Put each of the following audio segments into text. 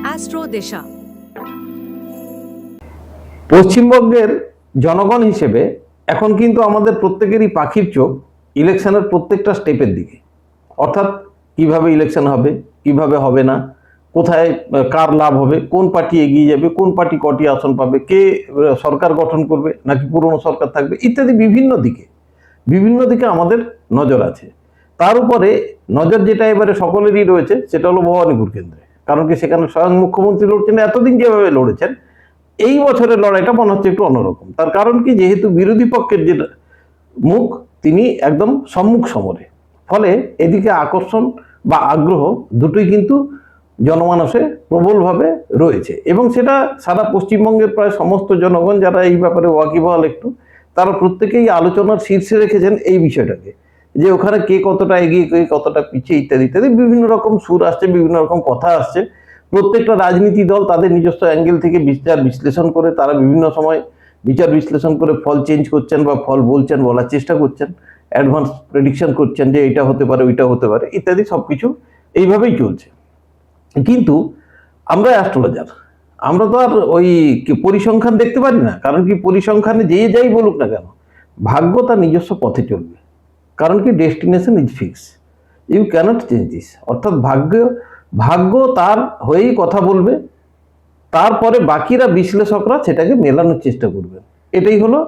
Astro দিশা। পশ্চিমবঙ্গের জনগণ হিসেবে এখন কিন্তু আমাদের প্রত্যেকেরই পাখির চোখ ইলেকশনের প্রত্যেকটা স্টেপের দিকে, অর্থাৎ কিভাবে ইলেকশন হবে, কিভাবে হবে না, কোথায় কার লাভ হবে, কোন পার্টি এগিয়ে যাবে, কোন পার্টি কটি আসন পাবে, কে সরকার গঠন করবে নাকি পুরনো সরকার থাকবে, ইত্যাদি বিভিন্ন দিকে আমাদের নজর আছে। তার উপরে নজর যেটা এবারে সকলেরই রয়েছে সেটা হলো ভবানীপুর কেন্দ্রে। কারণ কি সেখানে স্বয়ং মুখ্যমন্ত্রী লড়ছেন, এতদিন যেভাবে লড়েছেন এই বছরের লড়াইটা মনে হচ্ছে একটু অন্যরকম। তার কারণ কি, যেহেতু বিরোধী পক্ষের যে মুখ তিনি একদম সম্মুখ সমরে, ফলে এদিকে আকর্ষণ বা আগ্রহ দুটোই কিন্তু জনমানসে প্রবলভাবে রয়েছে এবং সেটা সারা পশ্চিমবঙ্গের প্রায় সমস্ত জনগণ যারা এই ব্যাপারে ওয়াকিবহাল একটু, তারা প্রত্যেকেই আলোচনার শীর্ষে রেখেছেন এই বিষয়টাকে, যে ওখানে কে কতটা এগিয়ে, কে কতটা পিছিয়ে, ইত্যাদি ইত্যাদি বিভিন্ন রকম সুর আসছে, বিভিন্ন রকম কথা আসছে। প্রত্যেকটা রাজনীতি দল তাদের নিজস্ব অ্যাঙ্গেল থেকে বিচার বিশ্লেষণ করে তারা বিভিন্ন সময় বিচার বিশ্লেষণ করে ফল চেঞ্জ করছেন বা ফল বলছেন, বলার চেষ্টা করছেন, অ্যাডভান্স প্রেডিকশন করছেন যে এটা হতে পারে, ওইটা হতে পারে, ইত্যাদি সব কিছু এইভাবেই চলছে। কিন্তু আমরা অ্যাস্ট্রোলজার, আমরা তো আর ওই পরিসংখ্যান দেখতে পারি না। কারণ কি, পরিসংখ্যানে যে যাই বলুক না কেন, ভাগ্য তার নিজস্ব পথে চলবে। কারণ কি, destination is fix, you cannot change this. অর্থাৎ ভাগ্য তার হয়েই কথা বলবে, তারপরে বাকিরা বিশ্লেষকরা সেটাকে মেলানোর চেষ্টা করবেন। এটাই হলো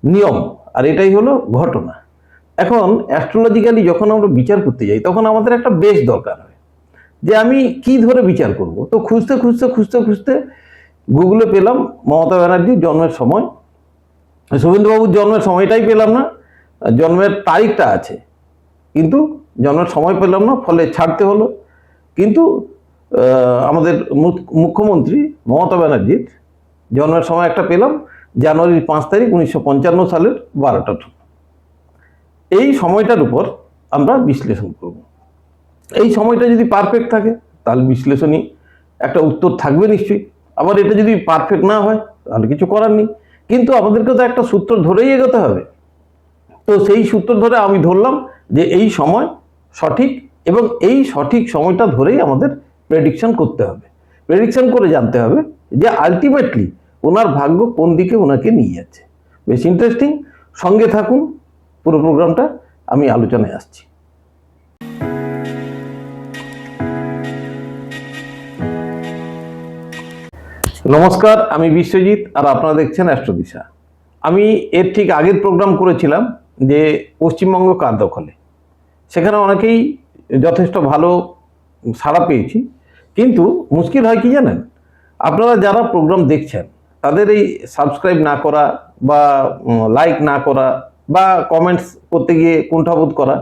নিয়ম আর এটাই হলো ঘটনা। এখন অ্যাস্ট্রোলজিক্যালি যখন আমরা বিচার করতে যাই তখন আমাদের একটা বেশ দরকার হয়, যে আমি কি ধরে বিচার করব। তো খুঁজতে গুগলে পেলাম মমতা ব্যানার্জির জন্মের সময়। শুভেন্দুবাবুর জন্মের সময়টাই পেলাম না, জন্মের তারিখটা আছে কিন্তু জন্মের সময় পেলাম না, ফলে ছাড়তে হলো। কিন্তু আমাদের মুখ্যমন্ত্রী মমতা ব্যানার্জির জন্মের সময় একটা পেলাম, জানুয়ারির 5 তারিখ 1955 সালের 12টা। এই সময়টার উপর আমরা বিশ্লেষণ করব। এই সময়টা যদি পারফেক্ট থাকে তাহলে বিশ্লেষণী একটা উত্তর থাকবে নিশ্চয়ই। আবার এটা যদি পারফেক্ট না হয় তাহলে কিছু করার নেই। কিন্তু আমাদেরকে তো একটা সূত্র ধরেই এগোতে হবে। তো সেই সূত্র ধরে আমি ধরলাম যে এই সময় সঠিক, এবং এই সঠিক সময়টা ধরেই আমাদের প্রেডিকশন করতে হবে। প্রেডিকশন করে জানতে হবে যে আলটিমেটলি ওনার ভাগ্য কোন দিকে ওনাকে নিয়ে যাচ্ছে। বেশ ইন্টারেস্টিং, সঙ্গে থাকুন, পুরো প্রোগ্রামটা আমি আলোচনায় আসছি। নমস্কার, আমি বিশ্বজিৎ আর আপনারা দেখছেন অ্যাস্ট্রো দিশা। আমি এর ঠিক আগের প্রোগ্রাম করেছিলাম যে পশ্চিমবঙ্গ কার দখলে। সেখানে অনেকেই যথেষ্ট ভালো সাড়া পেয়েছি, কিন্তু মুশকিল হয় কি জানেন, আপনারা যারা প্রোগ্রাম দেখছেন তাদের এই সাবস্ক্রাইব না করা বা লাইক না করা বা কমেন্টস করতে গিয়ে কুণ্ঠাবোধ করা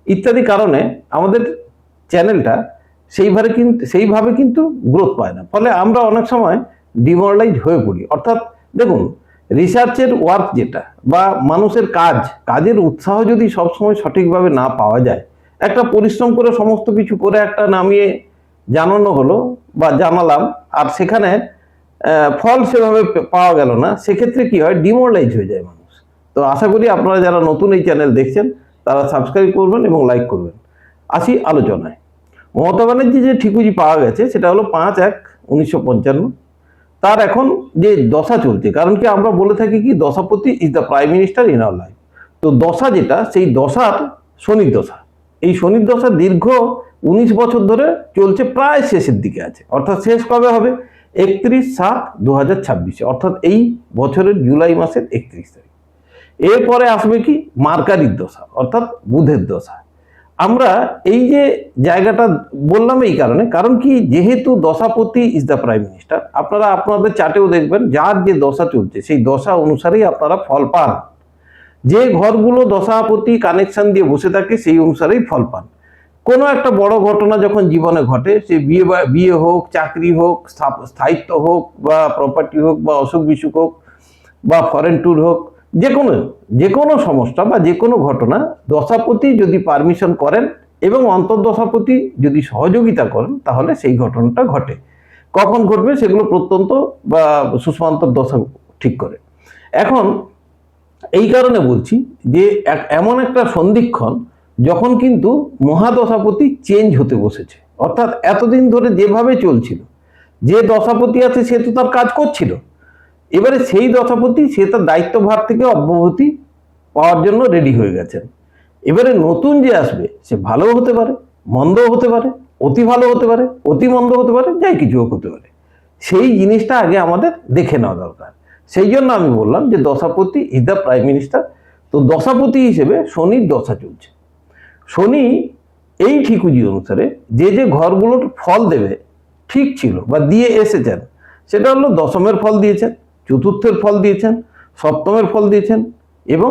ইত্যাদি কারণে আমাদের চ্যানেলটা সেইভাবে কিন্তু গ্রোথ পায় না। ফলে আমরা অনেক সময় ডিমোরালাইজ হয়ে পড়ি। অর্থাৎ দেখুন, রিসার্চের ওয়ার্ক যেটা বা মানুষের কাজের উৎসাহ যদি সবসময় সঠিকভাবে না পাওয়া যায়, একটা পরিশ্রম করে সমস্ত কিছু করে একটা নামিয়ে জানানো হলো বা জানালাম, আর সেখানে ফল সেভাবে পাওয়া গেল না, সেক্ষেত্রে কি হয়, ডিমোরালাইজ হয়ে যায় মানুষ। তো আশা করি আপনারা যারা নতুন এই চ্যানেল দেখছেন তারা সাবস্ক্রাইব করবেন এবং লাইক করবেন। আসি আলোচনায়। মমতা ব্যানার্জি যে ঠিকুজি পাওয়া গেছে সেটা হলো 5/1/1955। তার এখন যে দশা চলছে, কারণ কি আমরা বলে থাকি কি, দশাপতি is the prime minister in our life. তো দশা যেটা, সেই দশার শনির দশা, এই শনির দশা দীর্ঘ 19 বছর ধরে চলছে, প্রায় শেষের দিকে আছে। অর্থাৎ শেষ কবে হবে? 31/7/2026, অর্থাৎ এই বছরের জুলাই মাসের 31 তারিখ। এরপরে আসবে কি, মার্কারির দশা, অর্থাৎ বুধের দশা। আমরা এই যে জায়গাটা বললাম এই কারণ কি, যেহেতু দশাপতি ইজ দ্য প্রাইম মিনিস্টার, আপনারা আপনাদের চার্টেও দেখবেন যার যে দশা চলছে সেই দশা অনুসারেই আপনারা ফল পান। যে ঘরগুলো দশাপতি কানেকশন দিয়ে বসে থাকে সেই অনুসারেই ফল পান। কোনো একটা বড় ঘটনা যখন জীবনে ঘটে, সে বিয়ে হোক, চাকরি হোক, স্থায়িত্ব হোক বা প্রপার্টি হোক বা অসুখ বিসুখ হোক বা ফরেন ট্যুর হোক, যে কোনো সমস্যা বা যে কোনো ঘটনা দশাপতি যদি পারমিশন করেন এবং অন্তর্দশাপতি যদি সহযোগিতা করেন তাহলে সেই ঘটনাটা ঘটে। কখন ঘটবে সেগুলো প্রত্যন্ত বা সুষমান্তর দশা ঠিক করে। এখন এই কারণে বলছি যে এমন একটা সন্ধিক্ষণ যখন কিন্তু মহাদশাপতি চেঞ্জ হতে বসেছে, অর্থাৎ এতদিন ধরে যেভাবে চলছিল, যে দশাপতি আছে সে তো তার কাজ করছিল, এবারে সেই দশাপতি সে তার দায়িত্বভার থেকে অব্যাহতি পাওয়ার জন্য রেডি হয়ে গেছেন। এবারে নতুন যে আসবে সে ভালো হতে পারে, মন্দও হতে পারে, অতি ভালো হতে পারে, অতি মন্দ হতে পারে, যাই কিছু হতে পারে। সেই জিনিসটা আগে আমাদের দেখে নেওয়া দরকার। সেই জন্য আমি বললাম যে দশাপতি ইজ দ্য প্রাইম মিনিস্টার। তো দশাপতি হিসেবে শনির দশা চলছে। শনি এই ঠিকুজি অনুসারে যে যে ঘরগুলোর ফল দেবে ঠিক ছিল বা দিয়ে এসেছেন, সেটা হলো দশমের ফল দিয়েছেন, চতুর্থের ফল দিয়েছেন, সপ্তমের ফল দিয়েছেন এবং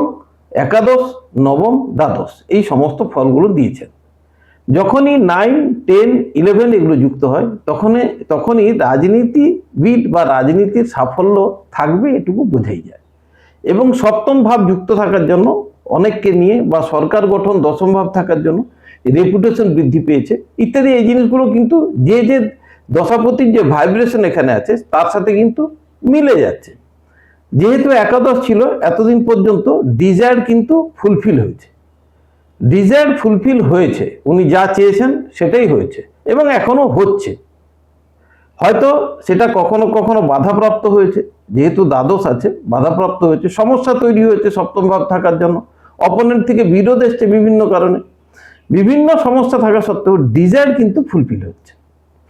একাদশ, নবম, দ্বাদশ এই সমস্ত ফলগুলো দিয়েছেন। যখনই 9, 10, 11 এগুলো যুক্ত হয় তখনই রাজনীতিবিদ বা রাজনীতির সাফল্য থাকবে, এটুকু বোঝাই যায়। এবং সপ্তম ভাব যুক্ত থাকার জন্য অনেককে নিয়ে বা সরকার গঠন দশম ভাব থাকার জন্য রেপুটেশন বৃদ্ধি পেয়েছে ইত্যাদি। এই জিনিসগুলো কিন্তু যে যে দশাপতির যে ভাইব্রেশন এখানে আছে তার সাথে কিন্তু মিলে যাচ্ছে। যেহেতু একাদশ ছিল এতদিন পর্যন্ত, ডিজায়ার কিন্তু ফুলফিল হয়েছে। ডিজায়ার ফুলফিল হয়েছে, উনি যা চেয়েছেন সেটাই হয়েছে এবং এখনো হচ্ছে। হয়তো সেটা কখনো কখনো বাধাপ্রাপ্ত হয়েছে, যেহেতু দ্বাদশ আছে বাধাপ্রাপ্ত হয়েছে, সমস্যা তৈরি হয়েছে সপ্তম ভাব থাকার জন্য, অপোনেন্ট থেকে বিরোধ এসছে বিভিন্ন কারণে, বিভিন্ন সমস্যা থাকা সত্ত্বেও ডিজায়ার কিন্তু ফুলফিল হচ্ছে।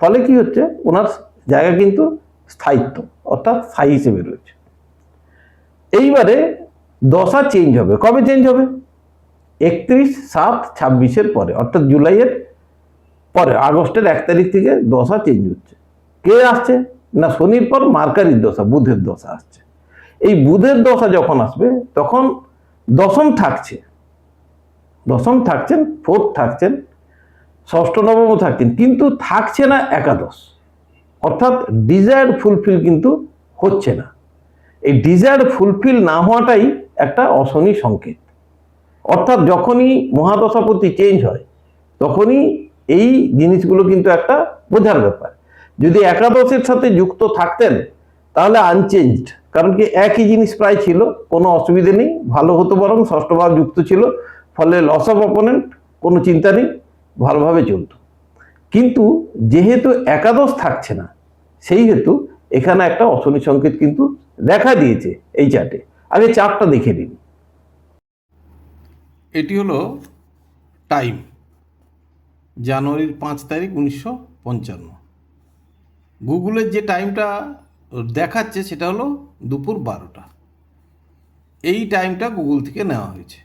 ফলে কি হচ্ছে, ওনার জায়গা কিন্তু স্থায়িত্ব অর্থাৎ স্থায়ী হিসেবে রয়েছে। এইবারে দশা চেঞ্জ হবে। কবে চেঞ্জ হবে? 31/7/26 পরে, অর্থাৎ জুলাইয়ের পরে, আগস্টের 1 তারিখ থেকে দশা চেঞ্জ হচ্ছে। কে আসছে না, শনির পর মার্কারির দশা, বুধের দশা আসছে। এই বুধের দশা যখন আসবে তখন দশম থাকছেন, ফোর্থ থাকছেন, ষষ্ঠ নবমও থাকছেন, কিন্তু থাকছে না একাদশ। অর্থাৎ ডিজায়ার ফুলফিল কিন্তু হচ্ছে না। এই ডিজায়ার ফুলফিল না হওয়াটাই একটা অশনি সংকেত। অর্থাৎ যখনই মহাদশাপতি চেঞ্জ হয় তখনই এই জিনিসগুলো কিন্তু একটা বোঝার ব্যাপার। যদি একাদশের সাথে যুক্ত থাকতেন তাহলে আনচেঞ্জড, কারণ কি একই জিনিস প্রায় ছিল, কোনো অসুবিধে নেই, ভালো হতো, বরং ষষ্ঠ ভাব যুক্ত ছিল, ফলে লস অফ অপোনেন্ট, কোনো চিন্তা নেই, ভালোভাবে চলত। কিন্তু যেহেতু একাদশ থাকছে না, সেই হেতু এখানে একটা অশনি সংকেত কিন্তু দেখা দিয়েছে এই চার্টে। আগে চার্টটা দেখে নিন। এটি হলো টাইম, জানুয়ারির 5 তারিখ 1955। গুগলের যে টাইমটা দেখাচ্ছে সেটা হলো দুপুর 12টা। এই টাইমটা গুগল থেকে নেওয়া হয়েছে।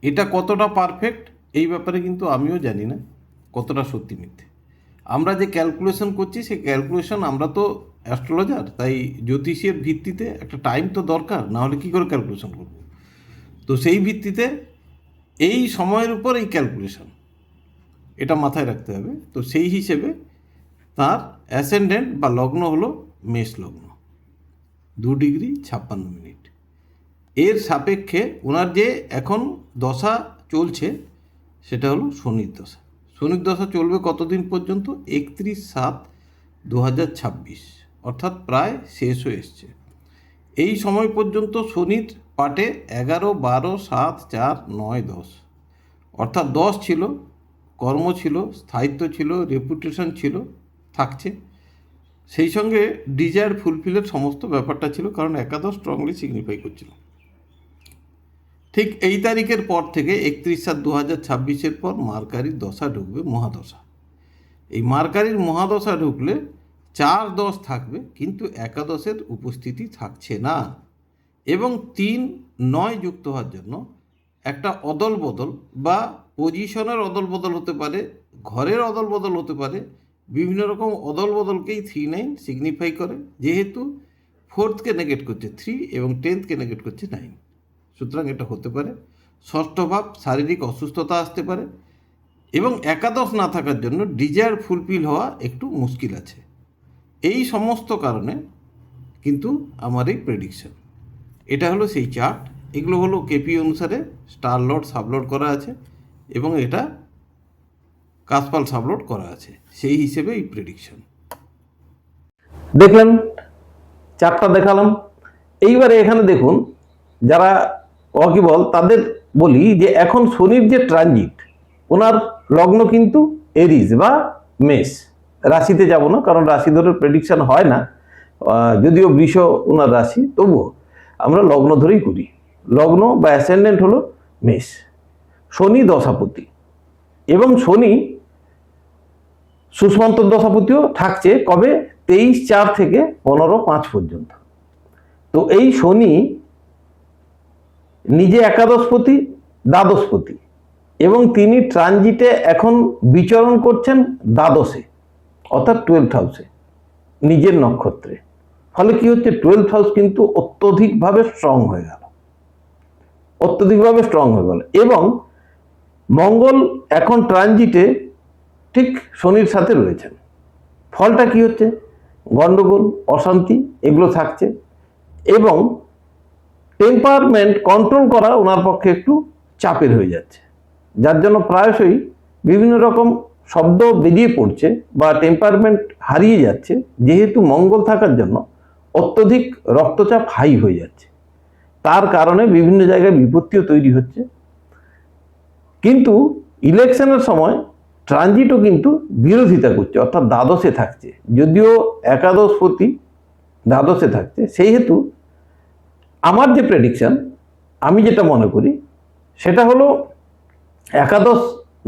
এটা কতটা পারফেক্ট এই ব্যাপারে কিন্তু আমিও জানি না কতটা সত্যি মিথ্যে। আমরা যে ক্যালকুলেশন করছি সেই ক্যালকুলেশন, আমরা তো অ্যাস্ট্রোলজার, তাই জ্যোতিষের ভিত্তিতে একটা টাইম তো দরকার, না হলে কী করে ক্যালকুলেশন করব। তো সেই ভিত্তিতে এই সময়ের উপর এই ক্যালকুলেশন, এটা মাথায় রাখতে হবে। তো সেই হিসেবে তার অ্যাসেন্ডেন্ট বা লগ্ন হলো মেষ লগ্ন, 2°56'। এর সাপেক্ষে ওনার যে এখন দশা চলছে সেটা হলো শনির দশা। শনির দশা চলবে কতদিন পর্যন্ত? 31/7/2026, অর্থাৎ প্রায় শেষ হয়ে এসছে। এই সময় পর্যন্ত শনির পাটে 11, 12, 7, 4, 9, 10, অর্থাৎ 10 ছিল, কর্ম ছিল, স্থায়িত্ব ছিল, রেপুটেশন ছিল, থাকছে। সেই সঙ্গে ডিজায়ার ফুলফিলের সমস্ত ব্যাপারটা ছিল, কারণ একাদশ স্ট্রংলি সিগনিফাই করছিল। ঠিক এই তারিখের পর থেকে 31/7/2026 পর মার্কারির দশা ঢুকবে, মহাদশা। এই মার্কারির মহাদশা ঢুকলে 4, 10 থাকবে, কিন্তু একাদশের উপস্থিতি থাকছে না। এবং 3, 9 যুক্ত হওয়ার জন্য একটা অদল বদল বা পজিশনের অদল বদল হতে পারে, ঘরের অদল বদল হতে পারে, বিভিন্ন রকম অদল বদলকেই 3, 9 সিগনিফাই করে। যেহেতু 4th-কে নেগেট করছে 3 এবং 10th-কে নেগেট করছে 9, সুতরাং এটা হতে পারে। ষষ্ঠ ভাব, শারীরিক অসুস্থতা আসতে পারে এবং একাদশ না থাকার জন্য ডিজায়ার ফুলফিল হওয়া একটু মুশকিল আছে। এই সমস্ত কারণে কিন্তু আমার এই প্রেডিকশন। এটা হলো সেই চার্ট। এগুলো হলো কেপি অনুসারে স্টার লোড সাবলোড করা আছে এবং এটা কাসপাল সাবলোড করা আছে, সেই হিসেবে এই প্রেডিকশন। দেখলেন, চারটা দেখালাম। এইবারে এখানে দেখুন, যারা ওয়াকিবল তাদের বলি যে এখন শনির যে ট্রানজিট, ওনার লগ্ন কিন্তু এরিজ বা মেষ। রাশিতে যাব না, কারণ রাশি ধরে প্রেডিকশন হয় না, যদিও বৃষ ওনার রাশি, তবুও আমরা লগ্ন ধরেই করি। লগ্ন বা অ্যাসেন্ডেন্ট হলো মেষ। শনি দশাপতি, এবং শনি সুষমন্তর দশাপতিও থাকছে কবে? 23/4 থেকে 15/5 পর্যন্ত। তো এই শনি নিজে একাদশপতি, দ্বাদশপতি, এবং তিনি ট্রানজিটে এখন বিচরণ করছেন দ্বাদশে, অর্থাৎ 12th হাউসে, নিজের নক্ষত্রে। ফলে কি হচ্ছে? 12th হাউস কিন্তু অত্যধিকভাবে স্ট্রং হয়ে গেল, অত্যধিকভাবে স্ট্রং হয়ে গেল। এবং মঙ্গল এখন ট্রানজিটে ঠিক শনির সাথে রয়েছেন। ফলটা কি হচ্ছে? গন্ডগোল, অশান্তি এগুলো থাকছে, এবং টেম্পারমেন্ট কন্ট্রোল করা ওনার পক্ষে একটু চাপের হয়ে যাচ্ছে, যার জন্য প্রায়শই বিভিন্ন রকম শব্দ বেরিয়ে পড়ছে বা টেম্পারমেন্ট হারিয়ে যাচ্ছে, যেহেতু মঙ্গল থাকার জন্য অত্যধিক রক্তচাপ হাই হয়ে যাচ্ছে। তার কারণে বিভিন্ন জায়গায় বিপত্তিও তৈরি হচ্ছে। কিন্তু ইলেকশনের সময় ট্রানজিটও কিন্তু বিরোধিতা করছে, অর্থাৎ দ্বাদশে থাকছে, যদিও একাদশপতি দ্বাদশে থাকছে। সেই হেতু আমার যে প্রেডিকশন, আমি যেটা মনে করি সেটা হলো, একাদশ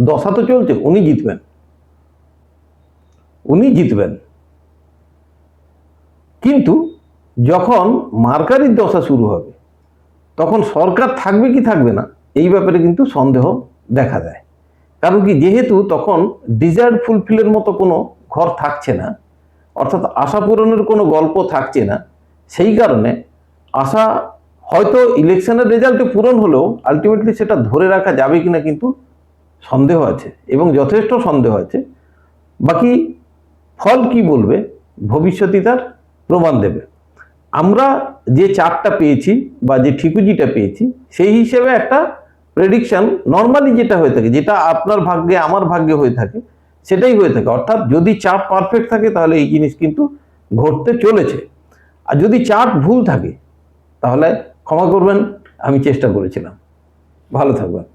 দশা তো চলছে, উনি জিতবেন, উনি জিতবেন। কিন্তু যখন মার্কারির দশা শুরু হবে, তখন সরকার থাকবে কি থাকবে না, এই ব্যাপারে কিন্তু সন্দেহ দেখা দেয়। কারণ কি? যেহেতু তখন ডিজায়ার ফুলফিলের মতো কোনো ঘর থাকছে না, অর্থাৎ আশা পূরণের কোনো গল্প থাকছে না। সেই কারণে আশা হয়তো ইলেকশনের রেজাল্টে পূরণ হলেও আলটিমেটলি সেটা ধরে রাখা যাবে কিনা কিন্তু সন্দেহ আছে, এবং যথেষ্ট সন্দেহ আছে। বাকি ফল কি বলবে, ভবিষ্যতই তার প্রমাণ দেবে। আমরা যে চার্টটা পেয়েছি বা যে ঠিকুজিটা পেয়েছি, সেই হিসেবে একটা প্রেডিকশন নর্মালি যেটা হয়ে থাকে, যেটা আপনার ভাগ্যে আমার ভাগ্যে হয়ে থাকে, সেটাই হয়ে থাকে। অর্থাৎ যদি চার্ট পারফেক্ট থাকে তাহলে এই জিনিস কিন্তু ঘটতে চলেছে, আর যদি চার্ট ভুল থাকে তাহলে ক্ষমা করবেন, আমি চেষ্টা করেছিলাম। ভালো থাকবেন।